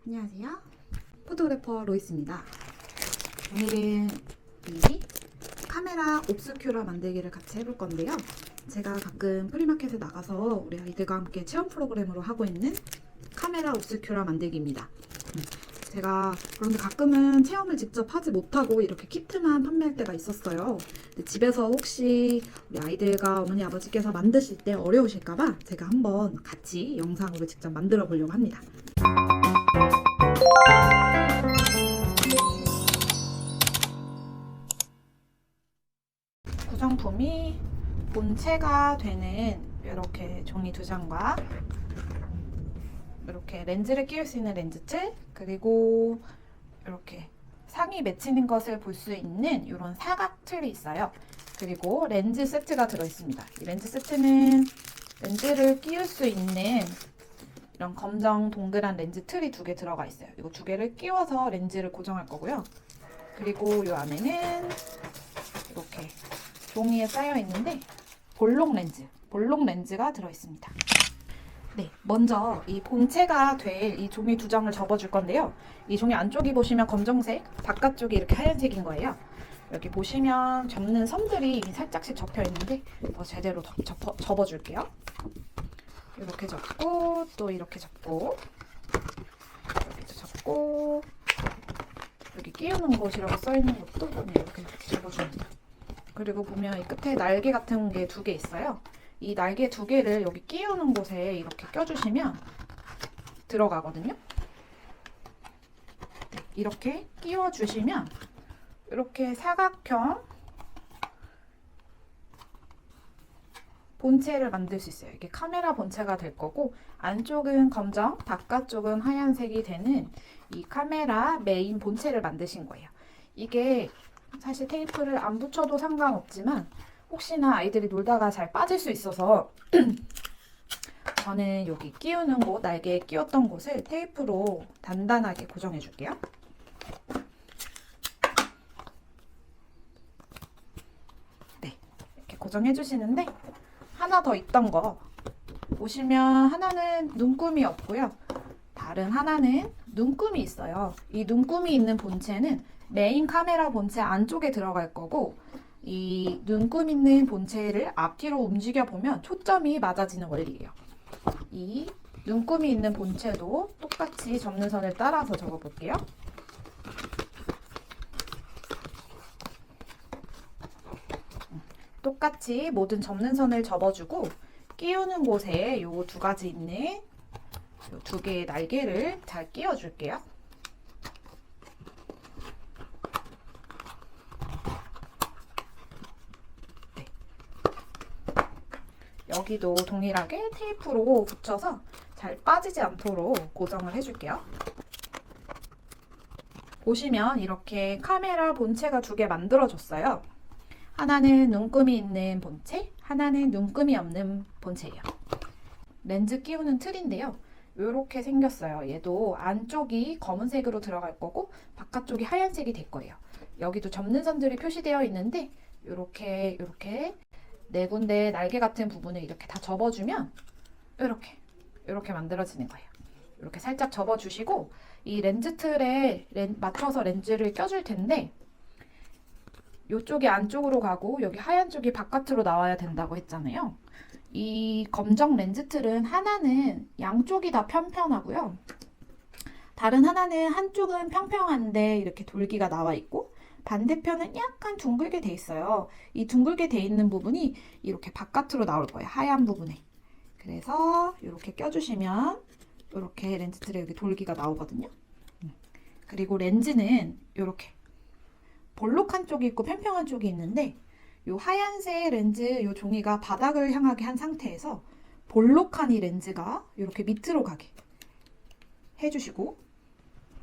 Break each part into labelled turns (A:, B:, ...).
A: 안녕하세요. 포토그래퍼 로이스입니다. 오늘은 이 카메라 옵스큐라 만들기를 같이 해볼 건데요. 제가 가끔 프리마켓에 나가서 우리 아이들과 함께 체험 프로그램으로 하고 있는 카메라 옵스큐라 만들기입니다. 제가 그런데 가끔은 체험을 직접 하지 못하고 이렇게 키트만 판매할 때가 있었어요. 근데 집에서 혹시 우리 아이들과 어머니 아버지께서 만드실 때 어려우실까봐 제가 한번 같이 영상으로 직접 만들어 보려고 합니다. 구성품이 본체가 되는 이렇게 종이 2장과 이렇게 렌즈를 끼울 수 있는 렌즈 틀, 그리고 이렇게 상이 맺히는 것을 볼 수 있는 이런 사각 틀이 있어요. 그리고 렌즈 세트가 들어있습니다. 이 렌즈 세트는 렌즈를 끼울 수 있는 이런 검정 동그란 렌즈 틀이 2개 들어가 있어요. 이거 2개를 끼워서 렌즈를 고정할 거고요. 그리고 이 안에는 이렇게 종이에 쌓여 있는데 볼록 렌즈가 들어있습니다. 네, 먼저 이 본체가 될 이 종이 2장을 접어줄 건데요. 이 종이 안쪽이 보시면 검정색, 바깥쪽이 이렇게 하얀색인 거예요. 여기 보시면 접는 선들이 살짝씩 접혀 있는데 더 제대로 접어줄게요. 이렇게 접고 또 이렇게 접고 이렇게 접고 여기 끼우는 곳이라고 써있는 것도 이렇게 접어줍니다. 그리고 보면 이 끝에 날개 같은 게 2개 있어요. 이 날개 2개를 여기 끼우는 곳에 이렇게 껴주시면 들어가거든요. 이렇게 끼워주시면 이렇게 사각형 본체를 만들 수 있어요. 이게 카메라 본체가 될 거고, 안쪽은 검정, 바깥쪽은 하얀색이 되는 이 카메라 메인 본체를 만드신 거예요. 이게 사실 테이프를 안 붙여도 상관없지만 혹시나 아이들이 놀다가 잘 빠질 수 있어서 저는 여기 끼우는 곳, 날개에 끼웠던 곳을 테이프로 단단하게 고정해 줄게요. 네, 이렇게 고정해 주시는데 하나 더 있던 거 보시면 하나는 눈금이 없고요. 다른 하나는 눈금이 있어요. 이 눈금이 있는 본체는 메인 카메라 본체 안쪽에 들어갈 거고, 이 눈금 있는 본체를 앞뒤로 움직여 보면 초점이 맞아지는 원리예요. 이 눈금이 있는 본체도 똑같이 접는 선을 따라서 접어 볼게요. 똑같이 모든 접는 선을 접어주고 끼우는 곳에 요 2가지 있는 요 2개의 날개를 잘 끼워줄게요. 네. 여기도 동일하게 테이프로 붙여서 잘 빠지지 않도록 고정을 해줄게요. 보시면 이렇게 카메라 본체가 2개 만들어졌어요. 하나는 눈금이 있는 본체, 하나는 눈금이 없는 본체예요. 렌즈 끼우는 틀인데요. 이렇게 생겼어요. 얘도 안쪽이 검은색으로 들어갈 거고 바깥쪽이 하얀색이 될 거예요. 여기도 접는 선들이 표시되어 있는데 이렇게 4군데 날개 같은 부분을 이렇게 다 접어주면 이렇게 만들어지는 거예요. 이렇게 살짝 접어주시고 이 렌즈 틀에 맞춰서 렌즈를 껴줄 텐데 이쪽이 안쪽으로 가고 여기 하얀 쪽이 바깥으로 나와야 된다고 했잖아요. 이 검정 렌즈 틀은 하나는 양쪽이 다 평평하고요. 다른 하나는 한쪽은 평평한데 이렇게 돌기가 나와 있고 반대편은 약간 둥글게 돼 있어요. 이 둥글게 돼 있는 부분이 이렇게 바깥으로 나올 거예요. 하얀 부분에. 그래서 이렇게 껴주시면 이렇게 렌즈 틀에 이렇게 돌기가 나오거든요. 그리고 렌즈는 이렇게 볼록한 쪽이 있고 평평한 쪽이 있는데 이 하얀색 렌즈 이 종이가 바닥을 향하게 한 상태에서 볼록한 이 렌즈가 이렇게 밑으로 가게 해주시고,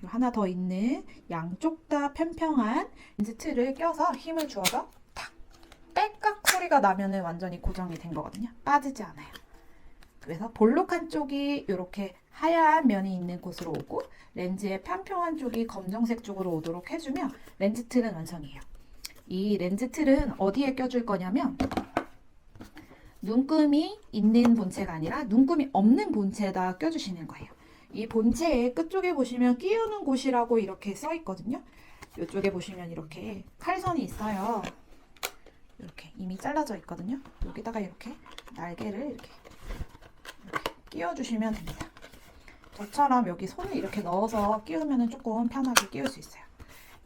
A: 하나 더 있는 양쪽 다 평평한 렌즈 틀을 껴서 힘을 주어서 탁 딸깍 소리가 나면은 완전히 고정이 된 거거든요. 빠지지 않아요. 그래서 볼록한 쪽이 이렇게 하얀 면이 있는 곳으로 오고 렌즈의 평평한 쪽이 검정색 쪽으로 오도록 해주면 렌즈 틀은 완성이에요. 이 렌즈 틀은 어디에 껴줄 거냐면 눈금이 있는 본체가 아니라 눈금이 없는 본체에다 껴주시는 거예요. 이 본체의 끝쪽에 보시면 끼우는 곳이라고 이렇게 써 있거든요. 이쪽에 보시면 이렇게 칼선이 있어요. 이렇게 이미 잘라져 있거든요. 여기다가 이렇게 날개를 이렇게 끼워주시면 됩니다. 저처럼 여기 손을 이렇게 넣어서 끼우면 조금 편하게 끼울 수 있어요.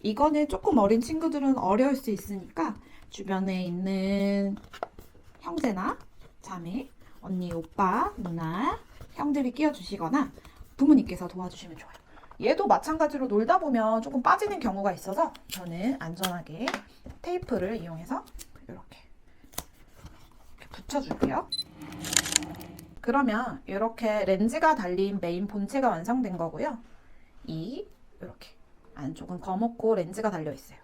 A: 이거는 조금 어린 친구들은 어려울 수 있으니까 주변에 있는 형제나 자매, 언니, 오빠, 누나, 형들이 끼워주시거나 부모님께서 도와주시면 좋아요. 얘도 마찬가지로 놀다 보면 조금 빠지는 경우가 있어서 저는 안전하게 테이프를 이용해서 이렇게 붙여줄게요. 그러면 이렇게 렌즈가 달린 메인 본체가 완성된 거고요. 이렇게 안쪽은 거먹고 렌즈가 달려 있어요.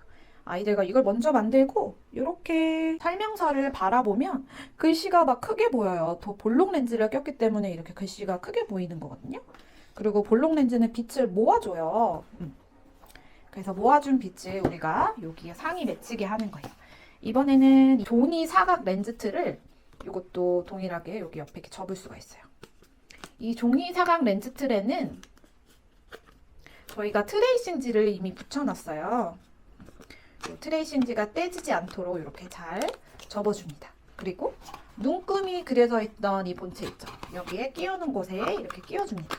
A: 아이들과 이걸 먼저 만들고 이렇게 설명서를 바라보면 글씨가 막 크게 보여요. 또 볼록 렌즈를 꼈기 때문에 이렇게 글씨가 크게 보이는 거거든요. 그리고 볼록 렌즈는 빛을 모아줘요. 그래서 모아준 빛을 우리가 여기에 상이 맺히게 하는 거예요. 이번에는 종이 사각 렌즈 틀을 이것도 동일하게 여기 옆에 이렇게 접을 수가 있어요. 이 종이 사각 렌즈 틀에는 저희가 트레이싱지를 이미 붙여놨어요. 트레이싱지가 떼지지 않도록 이렇게 잘 접어줍니다. 그리고 눈금이 그려져 있던 이 본체 있죠? 여기에 끼우는 곳에 이렇게 끼워줍니다.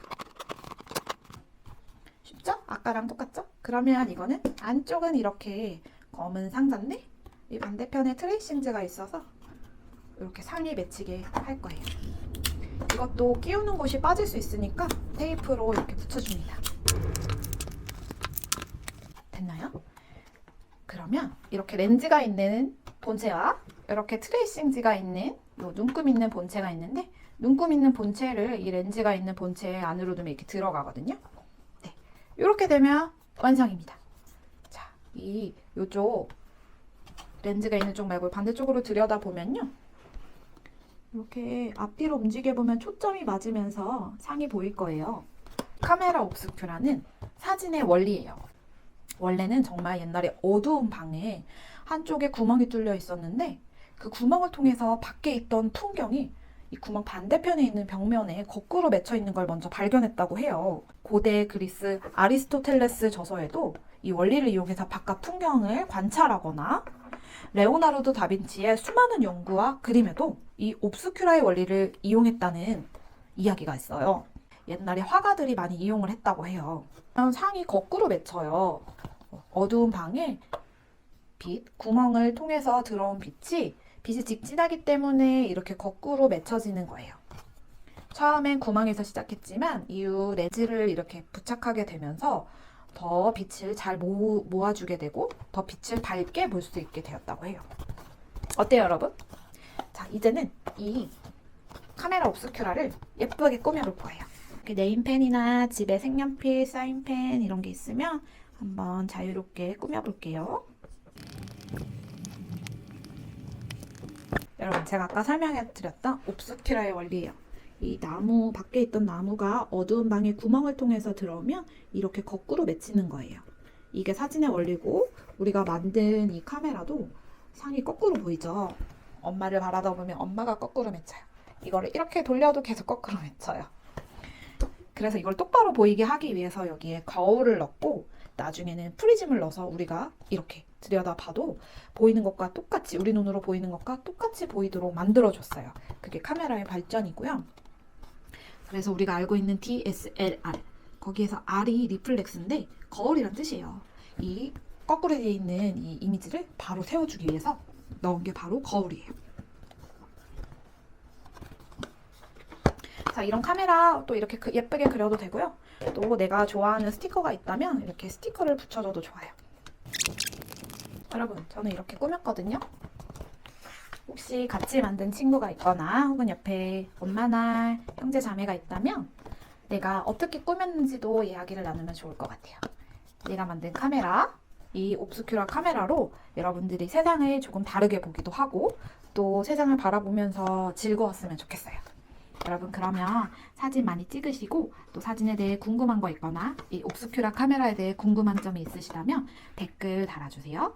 A: 쉽죠? 아까랑 똑같죠? 그러면 이거는 안쪽은 이렇게 검은 상자인데 이 반대편에 트레이싱지가 있어서 이렇게 상이 맺히게 할 거예요. 이것도 끼우는 곳이 빠질 수 있으니까 테이프로 이렇게 붙여줍니다. 됐나요? 그러면 이렇게 렌즈가 있는 본체와 이렇게 트레이싱지가 있는 요 눈금 있는 본체가 있는데 눈금 있는 본체를 이 렌즈가 있는 본체 안으로 두면 이렇게 들어가거든요. 네, 이렇게 되면 완성입니다. 자, 요쪽 렌즈가 있는 쪽 말고 반대쪽으로 들여다보면요. 이렇게 앞뒤로 움직여보면 초점이 맞으면서 상이 보일 거예요. 카메라 옵스큐라는 사진의 원리예요. 원래는 정말 옛날에 어두운 방에 한쪽에 구멍이 뚫려 있었는데 그 구멍을 통해서 밖에 있던 풍경이 이 구멍 반대편에 있는 벽면에 거꾸로 맺혀 있는 걸 먼저 발견했다고 해요. 고대 그리스 아리스토텔레스 저서에도 이 원리를 이용해서 바깥 풍경을 관찰하거나 레오나르도 다빈치의 수많은 연구와 그림에도 이 옵스큐라의 원리를 이용했다는 이야기가 있어요. 옛날에 화가들이 많이 이용을 했다고 해요. 상이 거꾸로 맺혀요. 어두운 방에 구멍을 통해서 들어온 빛이 직진하기 때문에 이렇게 거꾸로 맺혀지는 거예요. 처음엔 구멍에서 시작했지만 이후 렌즈를 이렇게 부착하게 되면서 더 빛을 잘 모아주게 되고 더 빛을 밝게 볼 수 있게 되었다고 해요. 어때요, 여러분? 자, 이제는 이 카메라 옵스큐라를 예쁘게 꾸며볼 거예요. 이렇게 네임펜이나 집에 색연필, 사인펜 이런 게 있으면 한번 자유롭게 꾸며볼게요. 여러분, 제가 아까 설명해드렸던 옵스큐라의 원리예요. 이 나무, 밖에 있던 나무가 어두운 방에 구멍을 통해서 들어오면 이렇게 거꾸로 맺히는 거예요. 이게 사진의 원리고 우리가 만든 이 카메라도 상이 거꾸로 보이죠? 엄마를 바라다 보면 엄마가 거꾸로 맺혀요. 이거를 이렇게 돌려도 계속 거꾸로 맺혀요. 그래서 이걸 똑바로 보이게 하기 위해서 여기에 거울을 넣고 나중에는 프리즘을 넣어서 우리가 이렇게 들여다봐도 보이는 것과 똑같이, 우리 눈으로 보이는 것과 똑같이 보이도록 만들어줬어요. 그게 카메라의 발전이고요. 그래서 우리가 알고 있는 DSLR, 거기에서 R이 리플렉스인데 거울이란 뜻이에요. 이 거꾸로 되어 있는 이 이미지를 바로 세워주기 위해서 넣은 게 바로 거울이에요. 자, 이런 카메라 또 이렇게 예쁘게 그려도 되고요. 또 내가 좋아하는 스티커가 있다면 이렇게 스티커를 붙여줘도 좋아요. 여러분, 저는 이렇게 꾸몄거든요. 혹시 같이 만든 친구가 있거나 혹은 옆에 엄마나 형제 자매가 있다면 내가 어떻게 꾸몄는지도 이야기를 나누면 좋을 것 같아요. 내가 만든 카메라, 이 옵스큐라 카메라로 여러분들이 세상을 조금 다르게 보기도 하고 또 세상을 바라보면서 즐거웠으면 좋겠어요. 여러분, 그러면 사진 많이 찍으시고 또 사진에 대해 궁금한 거 있거나 이 옵스큐라 카메라에 대해 궁금한 점이 있으시다면 댓글 달아주세요.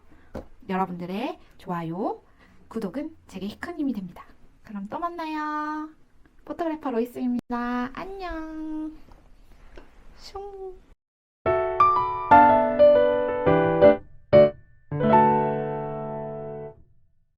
A: 여러분들의 좋아요, 구독은 제게 큰 힘이 됩니다. 그럼 또 만나요. 포토그래퍼 로이스입니다. 안녕. 슝.